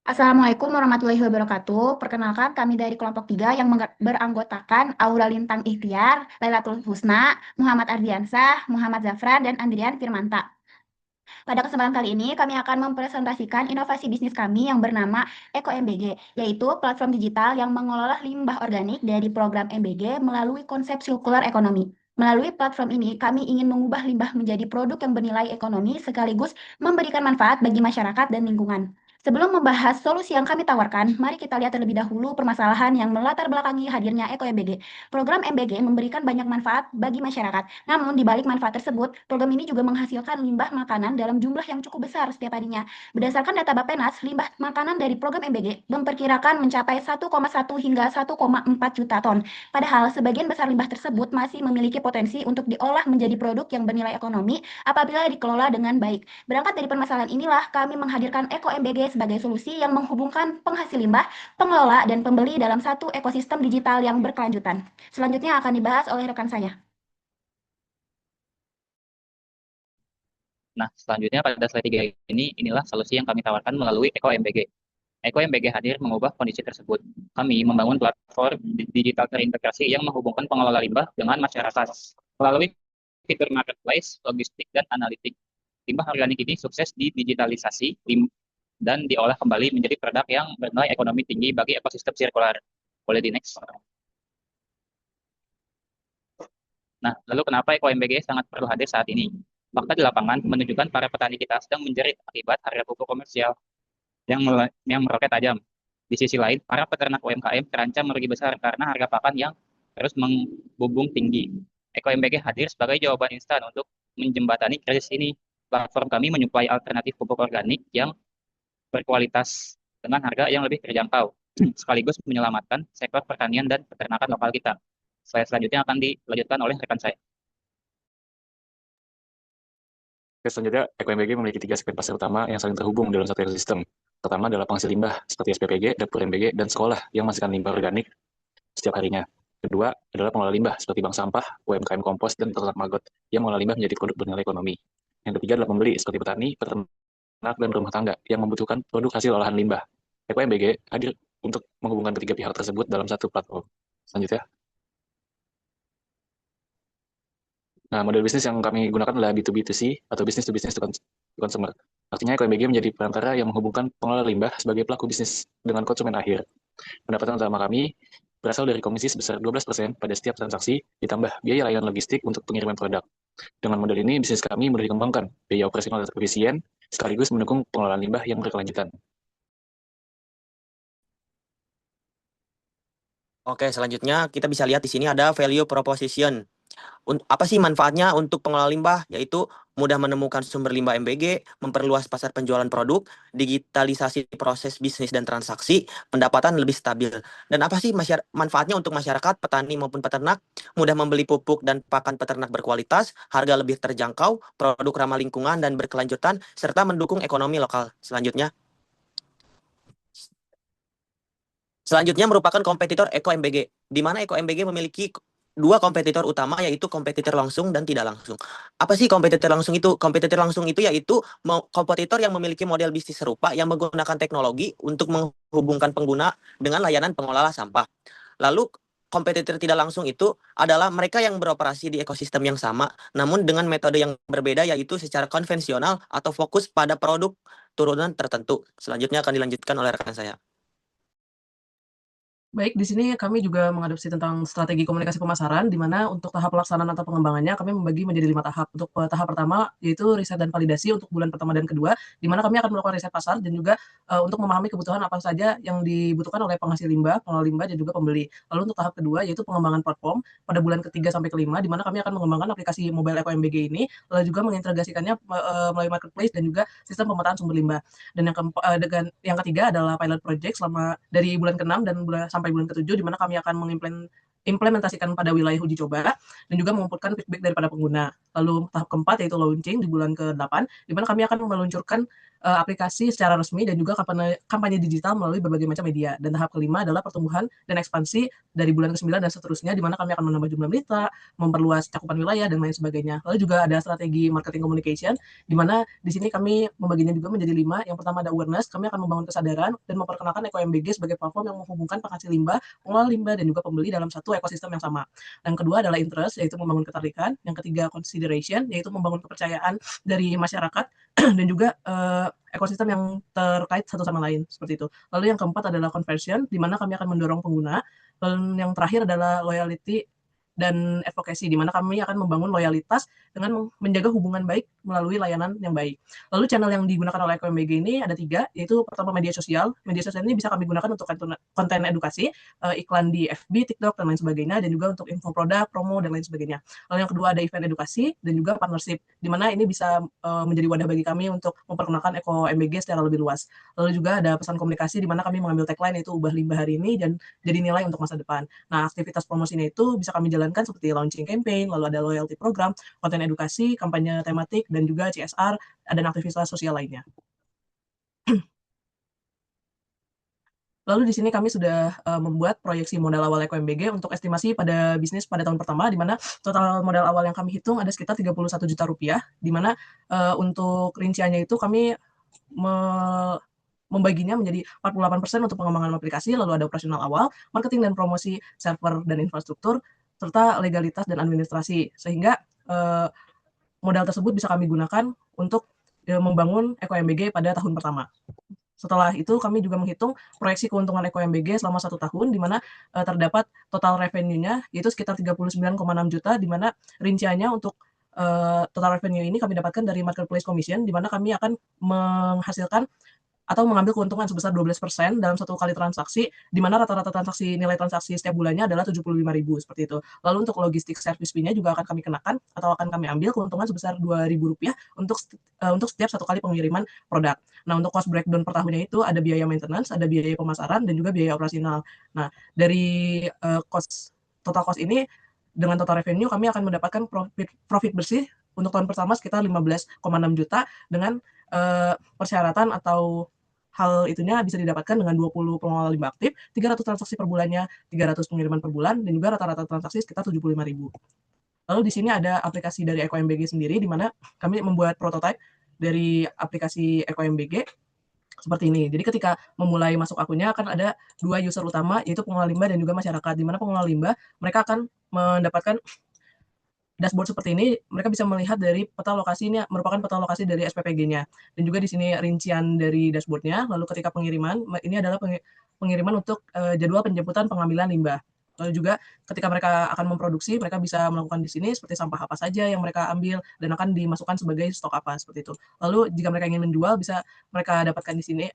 Assalamualaikum warahmatullahi wabarakatuh. Perkenalkan kami dari kelompok 3 yang beranggotakan Aura Lintang Ikhtiar, Lailatul Husna, Muhammad Ardiansah, Muhammad Zafran, dan Andrian Firmanta. Pada kesempatan kali ini, kami akan mempresentasikan inovasi bisnis kami yang bernama Eko MBG, yaitu platform digital yang mengelola limbah organik dari program MBG melalui konsep circular economy. Melalui platform ini, kami ingin mengubah limbah menjadi produk yang bernilai ekonomi sekaligus memberikan manfaat bagi masyarakat dan lingkungan. Sebelum membahas solusi yang kami tawarkan, mari kita lihat terlebih dahulu permasalahan yang melatar belakangi hadirnya Eko MBG. Program MBG memberikan banyak manfaat bagi masyarakat. Namun, di balik manfaat tersebut, program ini juga menghasilkan limbah makanan dalam jumlah yang cukup besar setiap harinya. Berdasarkan data Bappenas, limbah makanan dari program MBG memperkirakan mencapai 1,1 hingga 1,4 juta ton. Padahal, sebagian besar limbah tersebut masih memiliki potensi untuk diolah menjadi produk yang bernilai ekonomi apabila dikelola dengan baik. Berangkat dari permasalahan inilah, kami menghadirkan Eko MBG sebagai solusi yang menghubungkan penghasil limbah, pengelola, dan pembeli dalam satu ekosistem digital yang berkelanjutan. Selanjutnya akan dibahas oleh rekan saya. Nah, selanjutnya pada slide 3 ini, inilah solusi yang kami tawarkan melalui Eko MBG. Eko MBG hadir mengubah kondisi tersebut. Kami membangun platform digital terintegrasi yang menghubungkan pengelola limbah dengan masyarakat. Melalui fitur marketplace, logistik, dan analitik, limbah organik ini sukses didigitalisasi dan diolah kembali menjadi produk yang bernilai ekonomi tinggi bagi ekosistem sirkular. Boleh di next. Nah, lalu kenapa Eko MBG sangat perlu hadir saat ini? Fakta di lapangan menunjukkan para petani kita sedang menjerit akibat harga pupuk komersial yang meroket tajam. Di sisi lain, para peternak UMKM terancam merugi besar karena harga pakan yang terus membumbung tinggi. Eko MBG hadir sebagai jawaban instan untuk menjembatani krisis ini. Platform kami menyuplai alternatif pupuk organik yang berkualitas dengan harga yang lebih terjangkau, sekaligus menyelamatkan sektor pertanian dan peternakan lokal kita. Slide selanjutnya akan dilanjutkan oleh rekan saya. Oke, selanjutnya, EkoMBG memiliki 3 segmen pasar utama yang saling terhubung dalam satu ekosistem. Pertama adalah penghasil limbah, seperti SPPG, dapur MBG, dan sekolah yang menghasilkan limbah organik setiap harinya. Kedua adalah pengelola limbah, seperti bank sampah, UMKM kompos, dan peternak maggot, yang mengolah limbah menjadi produk bernilai ekonomi. Yang ketiga adalah pembeli, seperti petani, peternak, dan rumah tangga, yang membutuhkan produk hasil olahan limbah. EkoMBG hadir untuk menghubungkan ketiga pihak tersebut dalam satu platform. Selanjutnya, nah, model bisnis yang kami gunakan adalah B2B2C atau business to business to consumer. Artinya EkoMBG menjadi perantara yang menghubungkan pengelola limbah sebagai pelaku bisnis dengan konsumen akhir. Pendapatan utama kami berasal dari komisi sebesar 12% pada setiap transaksi, ditambah biaya layanan logistik untuk pengiriman produk. Dengan model ini, bisnis kami mudah dikembangkan, biaya operasional tetap efisien, sekaligus mendukung pengelolaan limbah yang berkelanjutan. Oke, selanjutnya kita bisa lihat di sini ada value proposition. Apa sih manfaatnya untuk pengelola limbah? Yaitu mudah menemukan sumber limbah MBG, memperluas pasar penjualan produk, digitalisasi proses bisnis dan transaksi, pendapatan lebih stabil. Dan apa sih manfaatnya untuk masyarakat, petani maupun peternak? Mudah membeli pupuk dan pakan peternak berkualitas, harga lebih terjangkau, produk ramah lingkungan dan berkelanjutan, serta mendukung ekonomi lokal. Selanjutnya merupakan kompetitor Eko MBG, di mana Eko MBG memiliki dua kompetitor utama, yaitu kompetitor langsung dan tidak langsung. Apa sih kompetitor langsung itu? Kompetitor langsung itu yaitu kompetitor yang memiliki model bisnis serupa yang menggunakan teknologi untuk menghubungkan pengguna dengan layanan pengelola sampah. Lalu kompetitor tidak langsung itu adalah mereka yang beroperasi di ekosistem yang sama, namun dengan metode yang berbeda, yaitu secara konvensional atau fokus pada produk turunan tertentu. Selanjutnya akan dilanjutkan oleh rekan saya. Baik, di sini kami juga mengadopsi tentang strategi komunikasi pemasaran, di mana untuk tahap pelaksanaan atau pengembangannya kami membagi menjadi 5 tahap. Untuk tahap pertama yaitu riset dan validasi untuk bulan pertama dan kedua, di mana kami akan melakukan riset pasar dan juga untuk memahami kebutuhan apa saja yang dibutuhkan oleh penghasil limbah, pengelola limbah, dan juga pembeli. Lalu untuk tahap kedua yaitu pengembangan platform pada bulan ketiga sampai kelima, di mana kami akan mengembangkan aplikasi mobile Eko MBG ini, lalu juga mengintegrasikannya melalui marketplace dan juga sistem pemetaan sumber limbah. Dan yang ketiga adalah pilot project selama dari bulan ke-6 dan sampai bulan ke-7, di mana kami akan implementasikan pada wilayah uji coba dan juga mengumpulkan feedback daripada pengguna. Lalu tahap keempat yaitu launching di bulan ke-8, di mana kami akan meluncurkan aplikasi secara resmi dan juga kampanye digital melalui berbagai macam media. Dan tahap kelima adalah pertumbuhan dan ekspansi dari bulan ke-9 dan seterusnya, di mana kami akan menambah jumlah mitra, memperluas cakupan wilayah, dan lain sebagainya. Lalu juga ada strategi marketing communication, di mana di sini kami membaginya juga menjadi 5. Yang pertama ada awareness, kami akan membangun kesadaran dan memperkenalkan EkoMBG sebagai platform yang menghubungkan penghasil limbah, pengelola limbah, dan juga pembeli dalam satu ekosistem yang sama. Yang kedua adalah interest, yaitu membangun ketertarikan. Yang ketiga consideration, yaitu membangun kepercayaan dari masyarakat dan juga ekosistem yang terkait satu sama lain, seperti itu. Lalu yang keempat adalah conversion, di mana kami akan mendorong pengguna. Lalu yang terakhir adalah loyalty dan advocacy, di mana kami akan membangun loyalitas dengan menjaga hubungan baik melalui layanan yang baik. Lalu channel yang digunakan oleh EkoMBG ini ada 3, yaitu pertama media sosial. Media sosial ini bisa kami gunakan untuk konten edukasi, iklan di FB, TikTok, dan lain sebagainya, dan juga untuk info produk, promo, dan lain sebagainya. Lalu yang kedua ada event edukasi, dan juga partnership, di mana ini bisa menjadi wadah bagi kami untuk memperkenalkan EkoMBG secara lebih luas. Lalu juga ada pesan komunikasi, di mana kami mengambil tagline, yaitu ubah limbah hari ini dan jadi nilai untuk masa depan. Nah, aktivitas promosinya itu bisa kami jalankan seperti launching campaign, lalu ada loyalty program, konten edukasi, kampanye tematik, dan juga CSR, dan aktivitas sosial lainnya. Lalu di sini kami sudah membuat proyeksi modal awal EkoMBG untuk estimasi pada bisnis pada tahun pertama, di mana total modal awal yang kami hitung ada sekitar 31 juta rupiah, di mana untuk rinciannya itu kami membaginya menjadi 48% untuk pengembangan aplikasi, lalu ada operasional awal, marketing dan promosi server dan infrastruktur, serta legalitas dan administrasi, sehingga modal tersebut bisa kami gunakan untuk membangun EkoMBG pada tahun pertama. Setelah itu kami juga menghitung proyeksi keuntungan EkoMBG selama 1 tahun, di mana terdapat total revenue-nya yaitu sekitar 39,6 juta, di mana rinciannya untuk total revenue ini kami dapatkan dari marketplace commission, di mana kami akan menghasilkan atau mengambil keuntungan sebesar 12% dalam 1 kali transaksi, di mana rata-rata nilai transaksi setiap bulannya adalah 75.000, seperti itu. Lalu untuk logistik service fee-nya juga akan kami kenakan atau akan kami ambil keuntungan sebesar Rp2.000 untuk setiap 1 kali pengiriman produk. Nah, untuk cost breakdown per tahunnya itu ada biaya maintenance, ada biaya pemasaran, dan juga biaya operasional. Nah, dari total cost ini dengan total revenue kami akan mendapatkan profit bersih untuk tahun pertama sekitar 15,6 juta, dengan persyaratan atau hal itunya bisa didapatkan dengan 20 pengelola limbah aktif, 300 transaksi per bulannya, 300 pengiriman per bulan, dan juga rata-rata transaksi sekitar 75.000. Lalu di sini ada aplikasi dari EkoMBG sendiri, di mana kami membuat prototipe dari aplikasi EkoMBG seperti ini. Jadi ketika memulai masuk akunnya akan ada 2 user utama, yaitu pengelola limbah dan juga masyarakat, di mana pengelola limbah mereka akan mendapatkan dashboard seperti ini. Mereka bisa melihat dari peta lokasi, ini merupakan peta lokasi dari SPPG-nya, dan juga di sini rincian dari dashboard-nya. Lalu ketika pengiriman, ini adalah pengiriman untuk jadwal penjemputan pengambilan limbah. Lalu juga ketika mereka akan memproduksi, mereka bisa melakukan di sini seperti sampah apa saja yang mereka ambil dan akan dimasukkan sebagai stok apa, seperti itu. Lalu jika mereka ingin menjual, bisa mereka dapatkan di sini,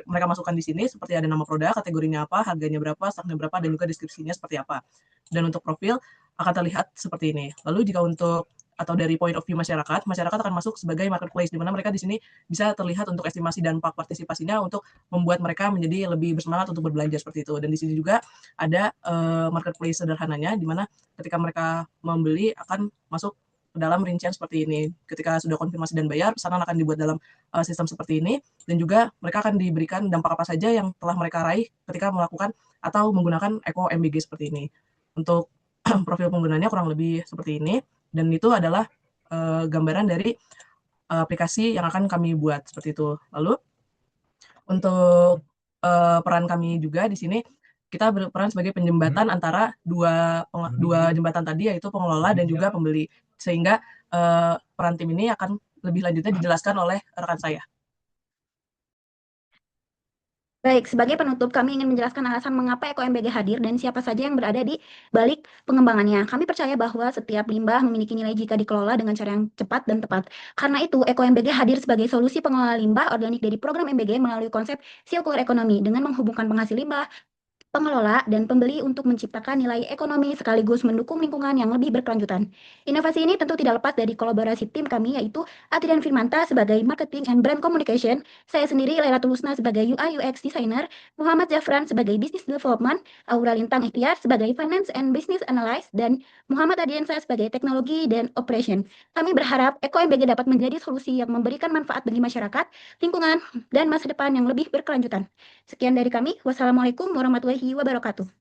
mereka masukkan di sini seperti ada nama produk, kategorinya apa, harganya berapa, stoknya berapa, dan juga deskripsinya seperti apa. Dan untuk profil akan terlihat seperti ini. Lalu jika untuk atau dari point of view masyarakat akan masuk sebagai marketplace, di mana mereka di sini bisa terlihat untuk estimasi dampak partisipasinya untuk membuat mereka menjadi lebih bersemangat untuk berbelanja, seperti itu. Dan di sini juga ada marketplace sederhananya, di mana ketika mereka membeli akan masuk ke dalam rincian seperti ini. Ketika sudah konfirmasi dan bayar, pesanan akan dibuat dalam sistem seperti ini, dan juga mereka akan diberikan dampak apa saja yang telah mereka raih ketika melakukan atau menggunakan EkoMBG seperti ini. Untuk profil penggunanya kurang lebih seperti ini, dan itu adalah gambaran dari aplikasi yang akan kami buat, seperti itu. Lalu untuk peran kami juga di sini, kita berperan sebagai penjembatan antara dua jembatan tadi, yaitu pengelola dan juga pembeli, sehingga peran tim ini akan lebih lanjutnya dijelaskan oleh rekan saya. Baik, sebagai penutup, kami ingin menjelaskan alasan mengapa EkoMBG hadir dan siapa saja yang berada di balik pengembangannya. Kami percaya bahwa setiap limbah memiliki nilai jika dikelola dengan cara yang cepat dan tepat. Karena itu, EkoMBG hadir sebagai solusi pengelola limbah organik dari program MBG melalui konsep circular economy dengan menghubungkan penghasil limbah, pengelola, dan pembeli untuk menciptakan nilai ekonomi sekaligus mendukung lingkungan yang lebih berkelanjutan. Inovasi ini tentu tidak lepas dari kolaborasi tim kami, yaitu Adrian Firmanta sebagai Marketing and Brand Communication, saya sendiri Lailatul Husna sebagai UI UX Designer, Muhammad Zafran sebagai Business Development, Aura Lintang Ikhtiar sebagai Finance and Business Analyst, dan Muhammad Adiansa sebagai Teknologi dan Operation. Kami berharap Eko MBG dapat menjadi solusi yang memberikan manfaat bagi masyarakat, lingkungan, dan masa depan yang lebih berkelanjutan. Sekian dari kami. Wassalamualaikum warahmatullahi wabarakatuh.